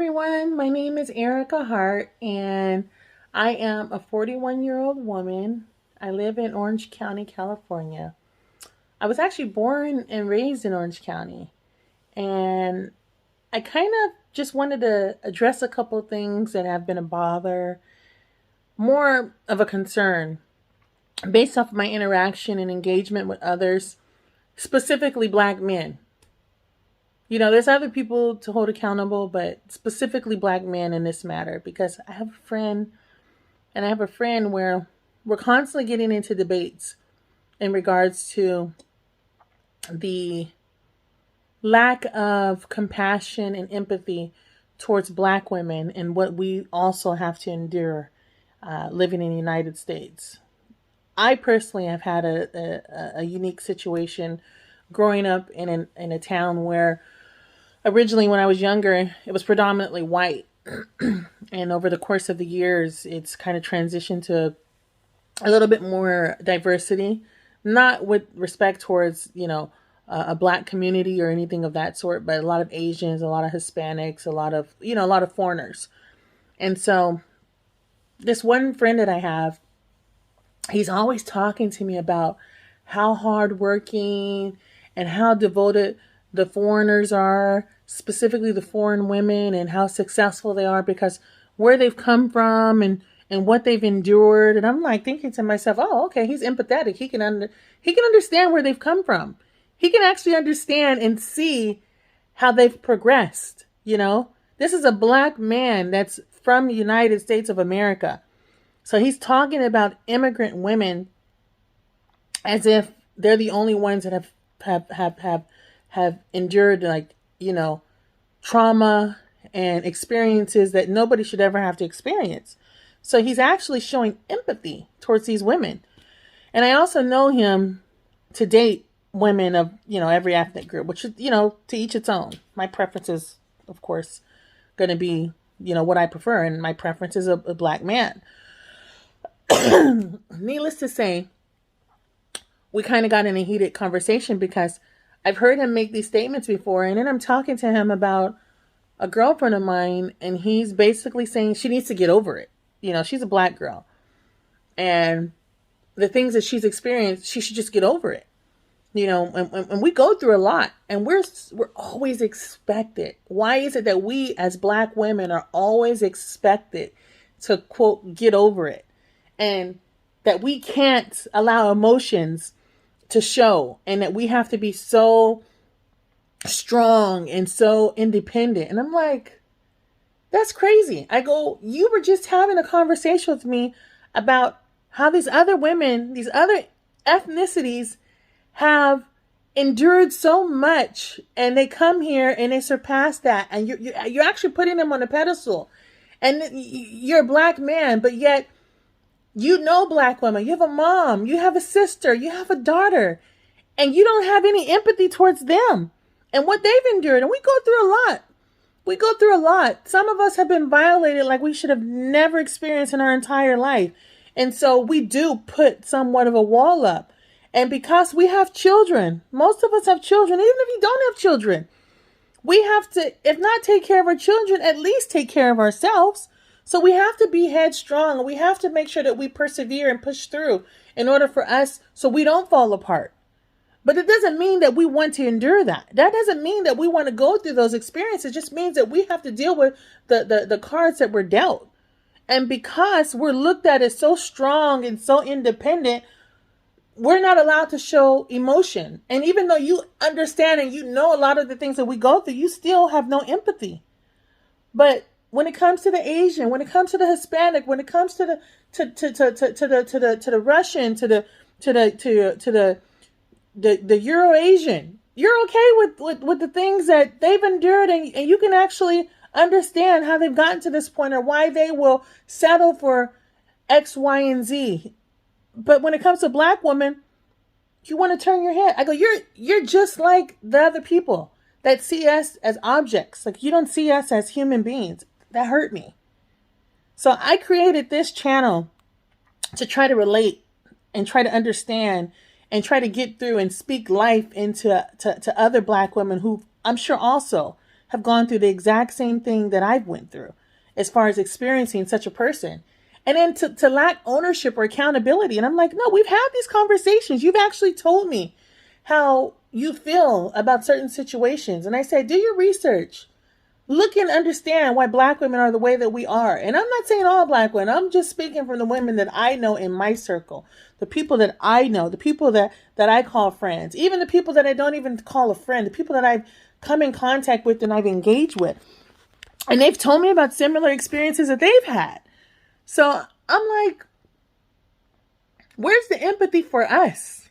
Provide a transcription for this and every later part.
everyone. My name is Erica Hart, and I am a 41-year-old woman. I live in Orange County, California. I was actually born and raised in Orange County, and I kind of just wanted to address a couple of things that have been a bother, more of a concern, based off of my interaction and engagement with others, specifically Black men. There's other people to hold accountable, but specifically Black men in this matter, because I have a friend, and I have a friend where we're constantly getting into debates in regards to the lack of compassion and empathy towards Black women and what we also have to endure living in the United States. I personally have had a unique situation growing up in a town where originally, when I was younger, it was predominantly white. And over the course of the years, it's kind of transitioned to a little bit more diversity, not with respect towards, a Black community or anything of that sort, but a lot of Asians, a lot of Hispanics, a lot of foreigners. And so this one friend that I have, he's always talking to me about how hardworking and how devoted the foreigners are, specifically the foreign women, and how successful they are because where they've come from and what they've endured. And I'm like thinking to myself, oh, okay, he's empathetic. He can understand where they've come from. He can actually understand and see how they've progressed. This is a Black man that's from the United States of America. So he's talking about immigrant women as if they're the only ones that have endured trauma and experiences that nobody should ever have to experience. So he's actually showing empathy towards these women. And I also know him to date women of, every ethnic group, which is, to each its own. My preference is, of course, going to be, what I prefer. And my preference is a Black man. Needless to say, we kind of got in a heated conversation because I've heard him make these statements before, and then I'm talking to him about a girlfriend of mine, and he's basically saying she needs to get over it. She's a Black girl, and the things that she's experienced, she should just get over it. And we go through a lot, and we're always expected. Why is it that we as Black women are always expected to, quote, get over it, and that we can't allow emotions to show, and that we have to be so strong and so independent? And I'm like, that's crazy. I go, you were just having a conversation with me about how these other women, these other ethnicities have endured so much, and they come here and they surpass that, and you're actually putting them on a pedestal, and you're a Black man, but yet Black women, you have a mom, you have a sister, you have a daughter, and you don't have any empathy towards them and what they've endured. And we go through a lot. Some of us have been violated like we should have never experienced in our entire life. And so we do put somewhat of a wall up. And because we have children, most of us have children, even if you don't have children, we have to, if not take care of our children, at least take care of ourselves. So we have to be headstrong, and we have to make sure that we persevere and push through in order for us so we don't fall apart. But it doesn't mean that we want to endure that. That doesn't mean that we want to go through those experiences. It just means that we have to deal with the cards that we're dealt. And because we're looked at as so strong and so independent, we're not allowed to show emotion. And even though you understand and a lot of the things that we go through, you still have no empathy. But when it comes to the Asian, when it comes to the Hispanic, when it comes to the Russian, to the Euro Asian, you're okay with the things that they've endured, and you can actually understand how they've gotten to this point or why they will settle for X, Y, and Z. But when it comes to Black women, you want to turn your head. I go, you're just like the other people that see us as objects. Like, you don't see us as human beings. That hurt me. So I created this channel to try to relate and try to understand and try to get through and speak life into to other Black women who I'm sure also have gone through the exact same thing that I've went through as far as experiencing such a person. And then to lack ownership or accountability. And I'm like, no, we've had these conversations. You've actually told me how you feel about certain situations. And I said, do your research. Look and understand why Black women are the way that we are. And I'm not saying all Black women. I'm just speaking from the women that I know in my circle. The people that I know. The people that I call friends. Even the people that I don't even call a friend. The people that I've come in contact with and I've engaged with. And they've told me about similar experiences that they've had. So I'm like, where's the empathy for us?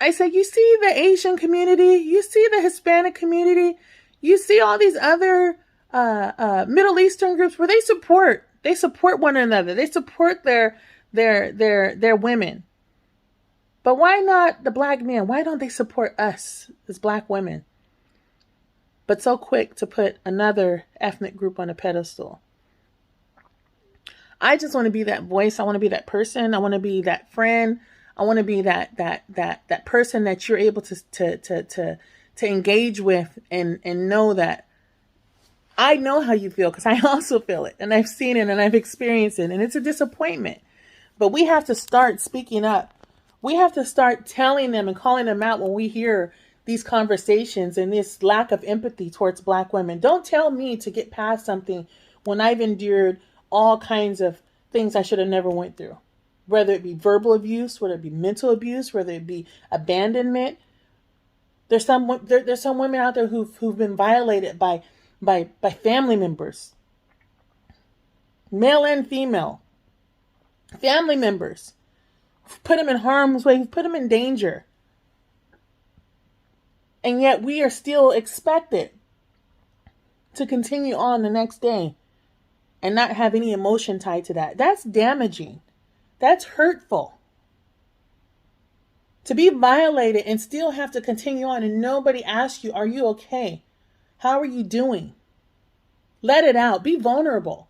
I said, you see the Asian community, you see the Hispanic community, you see all these other Middle Eastern groups where they support one another, they support their women. But why not the Black men? Why don't they support us as Black women? But so quick to put another ethnic group on a pedestal. I just want to be that voice. I want to be that person. I want to be that friend. I want to be that person that you're able to engage with and know that I know how you feel, because I also feel it and I've seen it and I've experienced it, and it's a disappointment. But we have to start speaking up. We have to start telling them and calling them out when we hear these conversations and this lack of empathy towards Black women. Don't tell me to get past something when I've endured all kinds of things I should have never went through. Whether it be verbal abuse, whether it be mental abuse, whether it be abandonment. There's some women out there who've been violated by family members, male and female, family members, put them in harm's way, put them in danger. And yet we are still expected to continue on the next day and not have any emotion tied to that. That's damaging. That's hurtful. To be violated and still have to continue on and nobody asks you, are you okay? How are you doing? Let it out. Be vulnerable.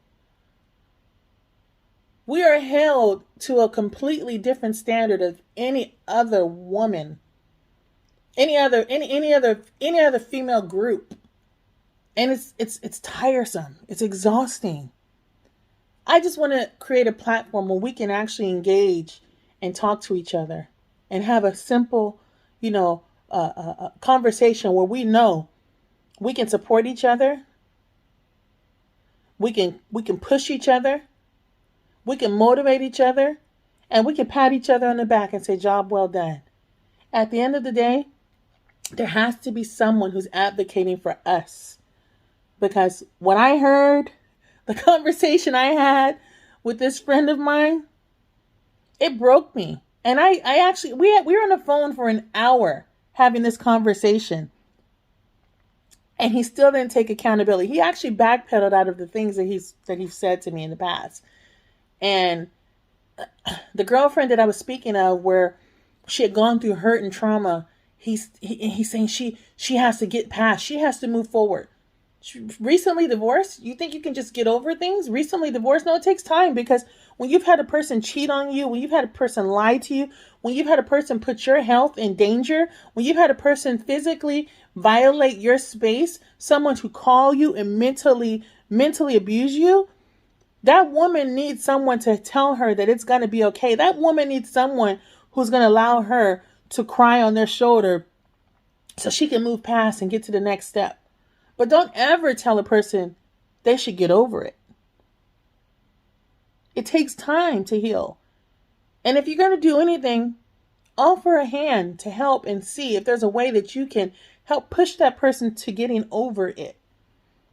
We are held to a completely different standard of any other woman, any other female group. And it's tiresome. It's exhausting. I just want to create a platform where we can actually engage and talk to each other and have a simple, conversation where we know we can support each other. We can push each other. We can motivate each other, and we can pat each other on the back and say, job well done. At the end of the day, there has to be someone who's advocating for us. Because when I heard the conversation I had with this friend of mine, it broke me. And I actually, we were on the phone for an hour having this conversation. And he still didn't take accountability. He actually backpedaled out of the things that he's said to me in the past. And the girlfriend that I was speaking of, where she had gone through hurt and trauma, he's saying she has to get past, she has to move forward. Recently divorced, you think you can just get over things? Recently divorced? No, it takes time, because when you've had a person cheat on you, when you've had a person lie to you, when you've had a person put your health in danger, when you've had a person physically violate your space, someone to call you and mentally abuse you, that woman needs someone to tell her that it's going to be okay. That woman needs someone who's going to allow her to cry on their shoulder so she can move past and get to the next step. But don't ever tell a person they should get over it. It takes time to heal. And if you're going to do anything, offer a hand to help and see if there's a way that you can help push that person to getting over it.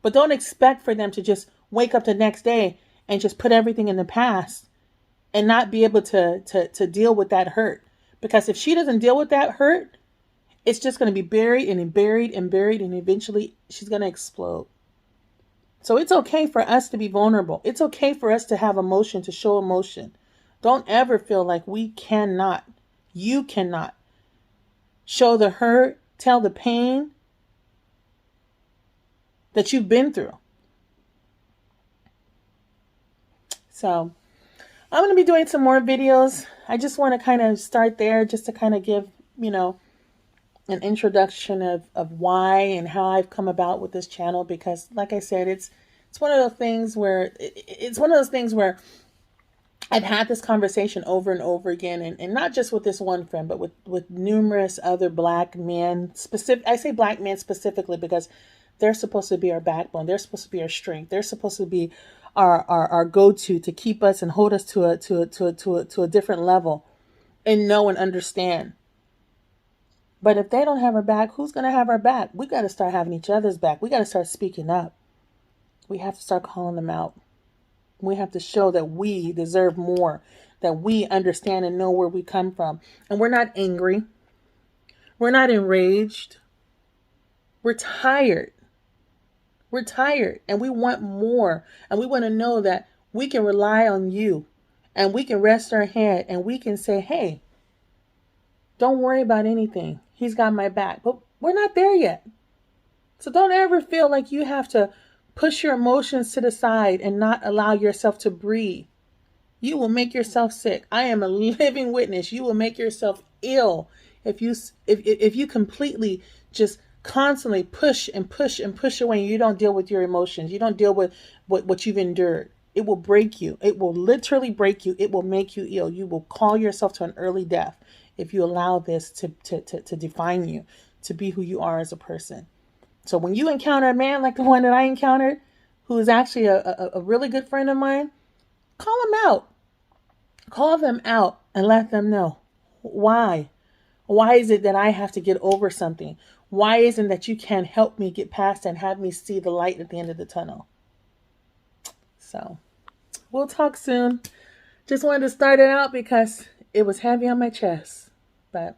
But don't expect for them to just wake up the next day and just put everything in the past and not be able to deal with that hurt. Because if she doesn't deal with that hurt, it's just going to be buried and buried and buried, and eventually she's going to explode. So it's okay for us to be vulnerable. It's okay for us to have emotion, to show emotion. Don't ever feel like you cannot show the hurt, tell the pain that you've been through. So I'm going to be doing some more videos. I just want to kind of start there just to kind of give, an introduction of why and how I've come about with this channel, because like I said, it's one of those things where it's one of those things where I've had this conversation over and over again, and not just with this one friend, but with numerous other black men. I say black men specifically because they're supposed to be our backbone. They're supposed to be our strength. They're supposed to be our go-to to keep us and hold us to a different level and know and understand. But if they don't have our back, who's going to have our back? We got to start having each other's back. We got to start speaking up. We have to start calling them out. We have to show that we deserve more, that we understand and know where we come from. And we're not angry. We're not enraged. We're tired. We're tired and we want more. And we want to know that we can rely on you and we can rest our head and we can say, hey, don't worry about anything. He's got my back. But we're not there yet. So don't ever feel like you have to push your emotions to the side and not allow yourself to breathe. You will make yourself sick. I am a living witness. You will make yourself ill if you completely just constantly push and push and push away and you don't deal with your emotions. You don't deal with what you've endured. It will break you. It will literally break you. It will make you ill. You will call yourself to an early death if you allow this to define you, to be who you are as a person. So when you encounter a man like the one that I encountered, who is actually a really good friend of mine, call him out. Call them out and let them know why. Why is it that I have to get over something? Why isn't that you can help me get past and have me see the light at the end of the tunnel? So we'll talk soon. Just wanted to start it out because it was heavy on my chest. But